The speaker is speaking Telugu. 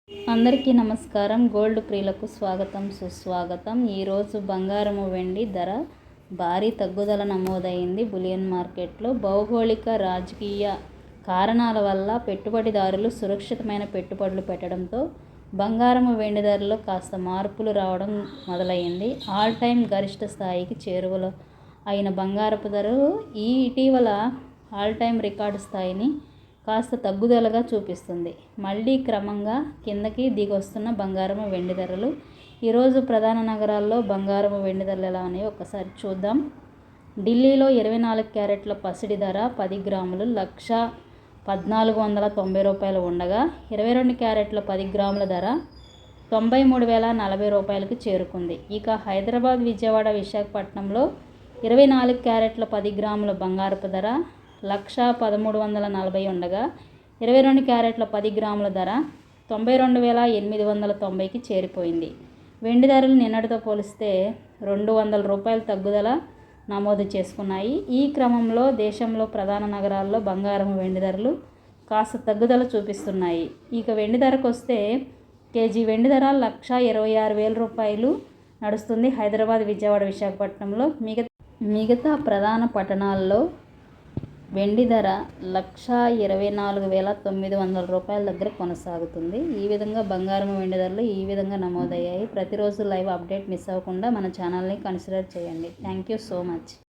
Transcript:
అందరికీ నమస్కారం. గోల్డ్ ప్రియులకు స్వాగతం, సుస్వాగతం. ఈరోజు బంగారము వెండి ధర భారీ తగ్గుదల నమోదైంది బులియన్ మార్కెట్లో. భౌగోళిక రాజకీయ కారణాల వల్ల పెట్టుబడిదారులు సురక్షితమైన పెట్టుబడులు పెట్టడంతో బంగారము వెండి ధరలో కాస్త మార్పులు రావడం మొదలైంది. ఆల్ టైమ్ గరిష్ట స్థాయికి చేరువలో అయిన బంగారపు ధరలు ఇటీవల ఆల్ టైమ్ రికార్డు స్థాయిని కాస్త తగ్గుదలగా చూపిస్తుంది. మళ్లీ క్రమంగా కిందకి దిగొస్తున్న బంగారము వెండి ధరలు. ఈరోజు ప్రధాన నగరాల్లో బంగారము వెండి ధరలు ఎలా ఉన్నాయో ఒకసారి చూద్దాం. ఢిల్లీలో 24 క్యారెట్ల పసిడి ధర 10 గ్రాములు 1,1490 రూపాయలు ఉండగా 22 క్యారెట్ల 10 గ్రాముల ధర 93,040 రూపాయలకు చేరుకుంది. ఇక హైదరాబాద్, విజయవాడ, విశాఖపట్నంలో 24 క్యారెట్ల 10 గ్రాముల బంగారపు ధర 1,1340 ఉండగా 22 క్యారెట్ల 10 గ్రాముల ధర 92,890కి చేరిపోయింది. వెండి ధరలు నిన్నటితో పోలిస్తే 200 రూపాయల తగ్గుదల నమోదు చేసుకున్నాయి. ఈ క్రమంలో దేశంలో ప్రధాన నగరాల్లో బంగారం వెండి ధరలు కాస్త తగ్గుదల చూపిస్తున్నాయి. ఇక వెండి ధరకు వస్తే కేజీ వెండి ధర 1,26,000 రూపాయలు నడుస్తుంది హైదరాబాద్, విజయవాడ, విశాఖపట్నంలో. మిగతా ప్రధాన పట్టణాల్లో వెండి ధర 1,24,900 రూపాయల దగ్గర కొనసాగుతుంది. ఈ విధంగా బంగారం వెండి ధరలు ఈ విధంగా నమోదయ్యాయి. ప్రతిరోజు లైవ్ అప్డేట్ మిస్ అవ్వకుండా మన ఛానల్ని కన్సిడర్ చేయండి. Thank you so much.